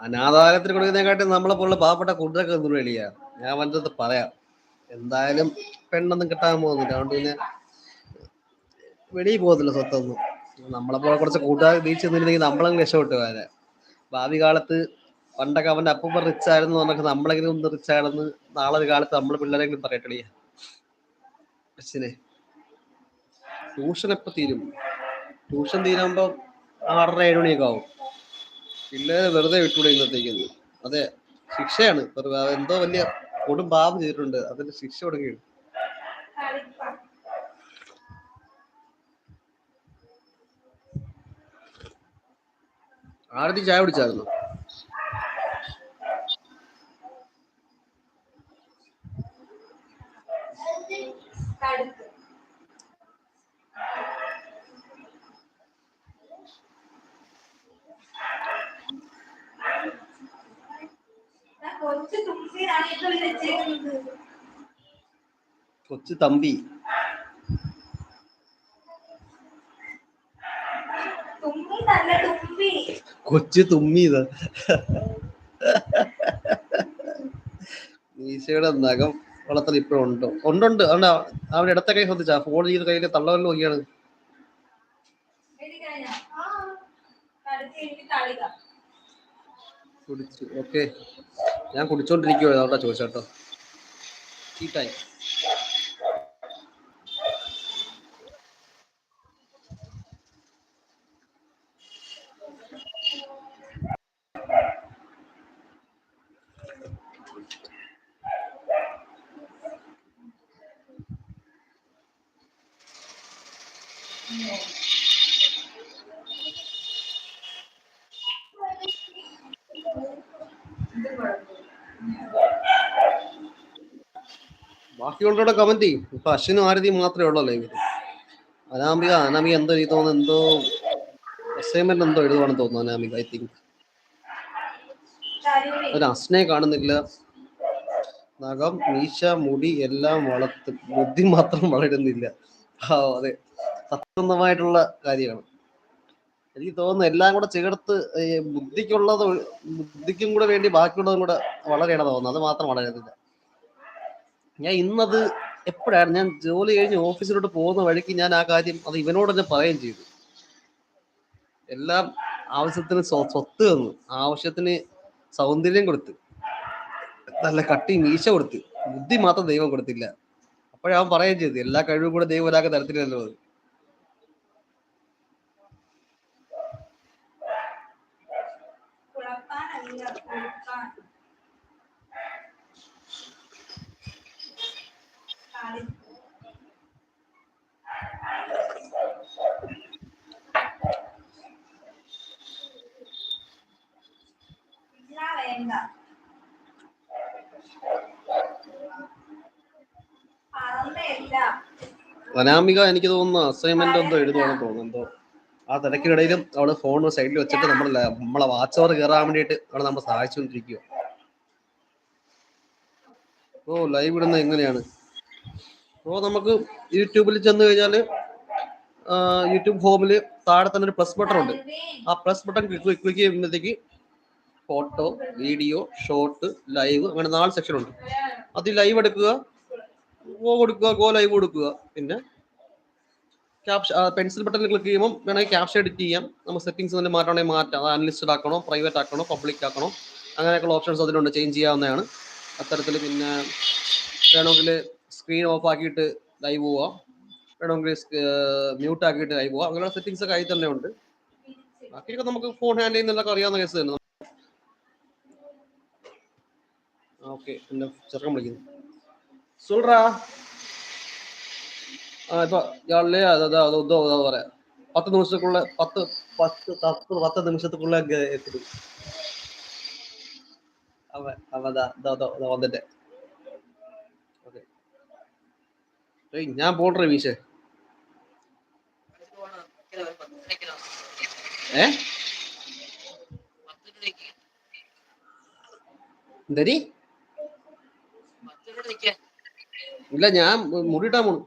അനാഥാലയത്തിന് കൊടുക്കുന്നതിനെക്കാട്ടി നമ്മളെ പോലുള്ള പാവപ്പെട്ട കൂട്ടരൊക്കെ ഒന്നും വേണ്ടിയാ. ഞാൻ വന്നത് പറയാം. എന്തായാലും പെണ്ണൊന്നും കിട്ടാൻ പോകുന്നില്ല, അതുകൊണ്ട് പിന്നെ വെളിയിൽ പോകത്തില്ല സ്വത്തൊന്നും. നമ്മളെ പോലെ കുറച്ച് കൂട്ടുകാർ ബീച്ച് നിന്നിരുന്നെങ്കിൽ നമ്മളങ്ങ് രക്ഷപ്പെട്ടു പോകാനെ. ഭാവി കാലത്ത് പണ്ടൊക്കെ അവന്റെ അപ്പൂപ്പൻ റിച്ച് ആയിരുന്നു പറഞ്ഞൊക്കെ നമ്മളെങ്കിലും ഒന്ന് റിച്ച് ആണെന്ന് നാളെ ഒരു കാലത്ത് നമ്മള് പിള്ളേരെങ്കിലും പറയട്ടേ. അച്ഛനെ ട്യൂഷൻ എപ്പോൾ തീരും? ട്യൂഷൻ തീരുമ്പോ 6:30-7 മണിയൊക്കെ ആവും. പിള്ളേരെ വെറുതെ വിട്ടുകൂടെ ഇന്നത്തേക്ക്? അതെ, ശിക്ഷയാണ്. എന്തോ വലിയ കൊടും പാപം ചെയ്തിട്ടുണ്ട്, അതിന്റെ ശിക്ഷ കൊടുക്കുകയാണ്. ആരതി ചായ കുടിച്ചായിരുന്നു? കൊച്ചു തമ്പി കൊച്ചു തുമ്മി. ഈശയുടെ നഖം വളർത്തൽ ഇപ്പോഴും ഉണ്ടോ? ഉണ്ടുണ്ട്. അവന്റെ ഇടത്തെ കൈ ശ്രദ്ധിച്ചാ ഫോൺ ചെയ്ത് കയ്യില് തള്ളവല്ലോ നോക്കിയാണ്. കുടിച്ചു. ഓക്കെ, ഞാൻ കുടിച്ചോണ്ടിരിക്കുവോ, അതോട്ടാ ചോദിച്ചോട്ടോ. ചീട്ടായി. ബാക്കിയുള്ളവരുടെ കമന്റ് ചെയ്യും. ഇപ്പൊ അശ്വിനും ആരതിയും മാത്രമേ ഉള്ളല്ലോ ഇവര്. അനാമിക എന്തോ ഈ തോന്നുന്നു, എന്തോ അസൈൻമെന്റ് എന്തോ എഴുതുവാണെന്ന് തോന്നുന്നു അനാമിക. ഐ തിങ്ക് ഒരു അസ്നെ കാണുന്നില്ല. നഖം, മീശ, മുടി എല്ലാം വളർത്തും, ബുദ്ധി മാത്രം വളരുന്നില്ല. അതെ, സത്യസന്ധമായിട്ടുള്ള കാര്യമാണ്. എനിക്ക് തോന്നുന്നു എല്ലാം കൂടെ ചേർത്ത് ബുദ്ധിക്കും കൂടെ വേണ്ടി ബാക്കിയുള്ളതും കൂടെ വളരെയാണ് തോന്നുന്നത്. അത് മാത്രം വളരുന്നില്ല. ഞാൻ ഇന്നത് എപ്പോഴാണ് ഞാൻ ജോലി കഴിഞ്ഞ് ഓഫീസിലോട്ട് പോകുന്ന വഴിക്ക് ഞാൻ ആ കാര്യം അത് ഇവനോട് തന്നെ പറയുകയും ചെയ്തു. എല്ലാം ആവശ്യത്തിന് സ്വത്ത് തന്നു, ആവശ്യത്തിന് സൗന്ദര്യം കൊടുത്ത്, നല്ല കട്ടി മീശ കൊടുത്ത്, ബുദ്ധി മാത്രം ദൈവം കൊടുത്തില്ല. അപ്പോഴവൻ പറയുകയും ചെയ്തു, എല്ലാ കഴിവും കൂടെ ദൈവം ഒരാൾക്ക് തരത്തില്ലല്ലോ. അനാമിക എനിക്ക് തോന്നുന്നു അസൈൻമെന്റ് എന്തോ എഴുതുവാണെന്ന് തോന്നുന്നു. എന്തോ ആ തിരക്കിനിടയിലും അവള് ഫോൺ സൈഡിൽ വെച്ചിട്ട് നമ്മളെ വാച്ച് അവർ കയറാൻ വേണ്ടിയിട്ട് അവളെ നമ്മൾ സഹായിച്ചുകൊണ്ടിരിക്കുക. ഓ, ലൈവ് ഇടുന്നത് എങ്ങനെയാണ്? നമുക്ക് യൂട്യൂബിൽ ചെന്ന് കഴിഞ്ഞാല് യൂട്യൂബ് ഹോമില് താഴെ തന്നെ ഒരു പ്ലസ് ബട്ടൺ ഉണ്ട്. ആ പ്ലസ് ബട്ടൺ ക്ലിക്ക് ചെയ്യുമ്പോഴത്തേക്ക് ഫോട്ടോ, വീഡിയോ, ഷോർട്ട്, ലൈവ്, അങ്ങനെ 4 സെക്ഷൻ ഉണ്ട്. അതിൽ ലൈവ് എടുക്കുക, ഗോ ലൈവ് കൊടുക്കുക. പിന്നെ പെൻസിൽ ബട്ടണിൽ ക്ലിക്ക് ചെയ്യുമ്പോൾ വേണമെങ്കിൽ ക്യാപ്ഷൻ എഡിറ്റ് ചെയ്യാം. നമുക്ക് സെറ്റിംഗ്സ് തന്നെ മാറ്റണമെങ്കിൽ മാറ്റാം. അൺലിസ്റ്റഡ് ആക്കണോ, പ്രൈവറ്റ് ആക്കണോ, പബ്ലിക് ആക്കണോ, അങ്ങനെയൊക്കെയുള്ള ഓപ്ഷൻസ് അതിലുണ്ട്, ചേഞ്ച് ചെയ്യാവുന്നതാണ് അത്തരത്തിൽ. പിന്നെ വേണമെങ്കിൽ സ്ക്രീൻ ഓഫ് ആക്കിയിട്ട് ലൈവ് പോവാം, വേണമെങ്കിൽ മ്യൂട്ട് ആക്കിയിട്ട് ലൈവ് പോവാം. അങ്ങനെയുള്ള സെറ്റിംഗ്സ് ഒക്കെ ആയി തന്നെ ഉണ്ട്. ബാക്കിയൊക്കെ നമുക്ക് ഫോൺ ഹാൻഡിൽ ചെയ്യുന്നതൊക്കെ അറിയാവുന്ന കേസ് തന്നെ. ഓക്കെ, എന്നെ ചെറുക്കം വിളിക്കുന്നു. സുൾറാ ഇപ്പൊ ഇയാളിലെ പറയാം, 10 നിമിഷத்துக்குள்ள 10 നിമിഷத்துக்குள்ள എത്തും. വന്നിട്ട് ഞാൻ പോട്ടെ വീശേ. എന്തരി ഇല്ല, ഞാൻ മുടിയിട്ടാ പോണു.